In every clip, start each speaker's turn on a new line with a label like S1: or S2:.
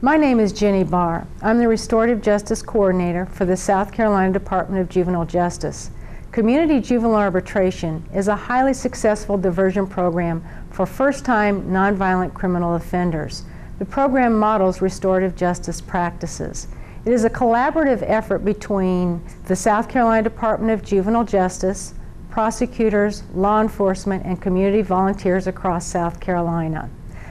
S1: My name is Jenny Barr. I'm the Restorative Justice Coordinator for the South Carolina Department of Juvenile Justice. Community Juvenile Arbitration is a highly successful diversion program for first-time nonviolent criminal offenders. The program models restorative justice practices. It is a collaborative effort between the South Carolina Department of Juvenile Justice, prosecutors, law enforcement, and community volunteers across South Carolina.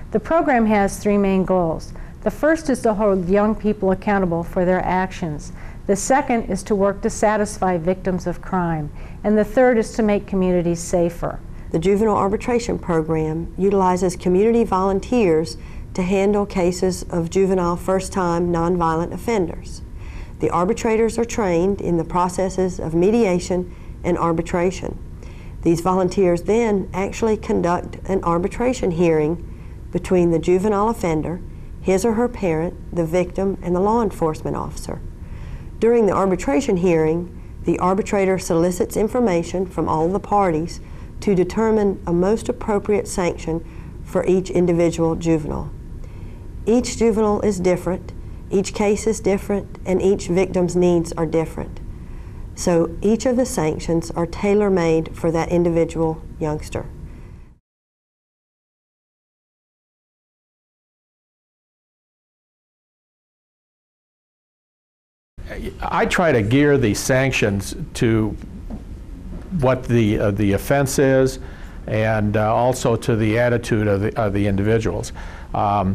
S1: The program has three main goals. The first is to hold young people accountable for their actions. The second is to work to satisfy victims of crime. And the third is to make communities safer.
S2: The Juvenile Arbitration Program utilizes community volunteers to handle cases of juvenile first-time nonviolent offenders. The arbitrators are trained in the processes of mediation and arbitration. These volunteers then actually conduct an arbitration hearing between the juvenile offender, his or her parent, the victim, and the law enforcement officer. During the arbitration hearing, the arbitrator solicits information from all the parties to determine a most appropriate sanction for each individual juvenile. Each juvenile is different, each case is different, and each victim's needs are different. So each of the sanctions are tailor-made for that individual youngster.
S3: I try to gear the sanctions to what the offense is, and also to the attitude of the individuals. I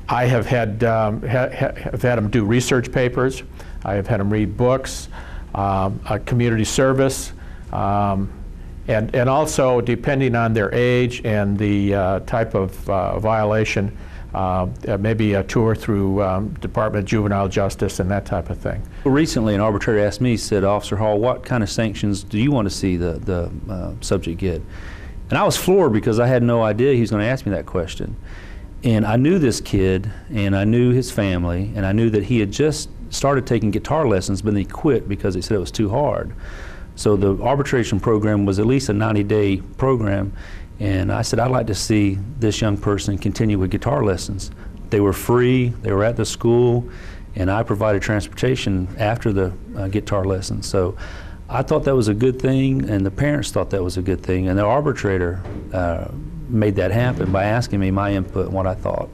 S3: have had them do research papers. I have had them read books, a community service, and also, depending on their age and the type of violation, maybe a tour through Department of Juvenile Justice and that type of thing.
S4: Recently, an arbitrator asked me, he said, "Officer Hall, what kind of sanctions do you want to see the subject get?" And I was floored because I had no idea he was going to ask me that question. And I knew this kid, and I knew his family, and I knew that he had just started taking guitar lessons, but then he quit because he said it was too hard. So the arbitration program was at least a 90-day program. And I said, I'd like to see this young person continue with guitar lessons. They were free, they were at the school, and I provided transportation after the guitar lessons. So I thought that was a good thing, and the parents thought that was a good thing, and the arbitrator made that happen by asking me my input and what I thought.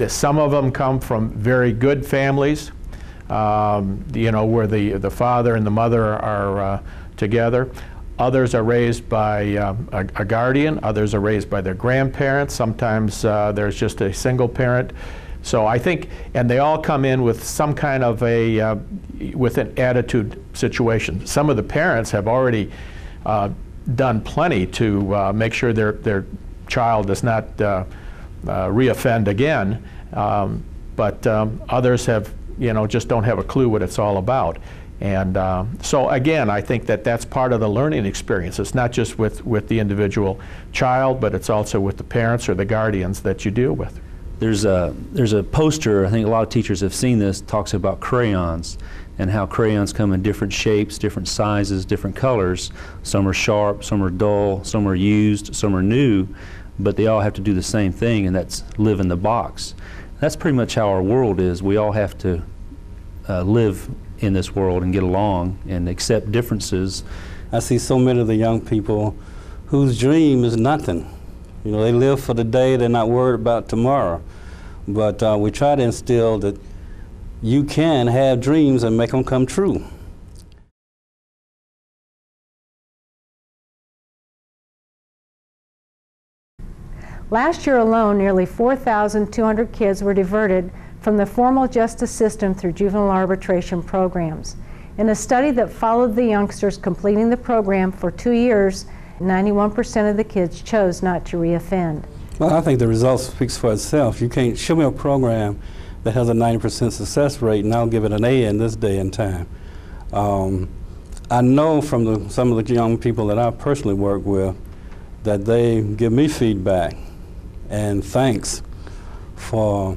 S3: Some of them come from very good families, you know, where the father and the mother are together. Others are raised by a guardian. Others are raised by their grandparents. Sometimes there's just a single parent. So I think, and they all come in with some kind of with an attitude situation. Some of the parents have already done plenty to make sure their child does not reoffend again, but others have, you know, just don't have a clue what it's all about. And so again, I think that that's part of the learning experience. It's not just with the individual child, but it's also with the parents or the guardians that you deal with.
S4: There's a poster, I think a lot of teachers have seen this, talks about crayons and how crayons come in different shapes, different sizes, different colors. Some are sharp, some are dull, some are used, some are new, but they all have to do the same thing, and that's live in the box. That's pretty much how our world is. We all have to live in this world and get along and accept differences.
S5: I see so many of the young people whose dream is nothing. You know, they live for the day, they're not worried about tomorrow. But we try to instill that you can have dreams and make them come true.
S1: Last year alone, nearly 4,200 kids were diverted from the formal justice system through juvenile arbitration programs. In a study that followed the youngsters completing the program for 2 years, 91% of the kids chose not to reoffend.
S5: Well, I think the result speaks for itself. You can't show me a program that has a 90% success rate and I'll give it an A in this day and time. I know from some of the young people that I personally work with that they give me feedback and thanks for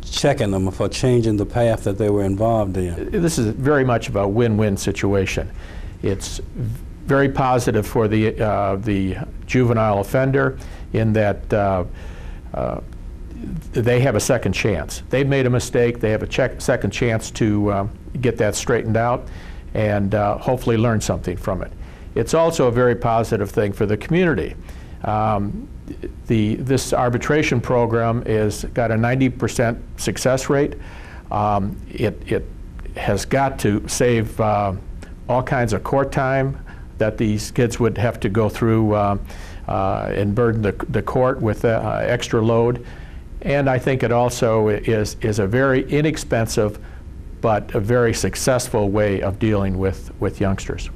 S5: checking them, for changing the path that they were involved in.
S3: This is very much of a win-win situation. It's very positive for the juvenile offender in that they have a second chance. They've made a mistake. They have a second chance to get that straightened out and hopefully learn something from it. It's also a very positive thing for the community. This arbitration program is got a 90% success rate. It has got to save all kinds of court time that these kids would have to go through and burden the court with extra load. And I think it also is a very inexpensive but a very successful way of dealing with youngsters.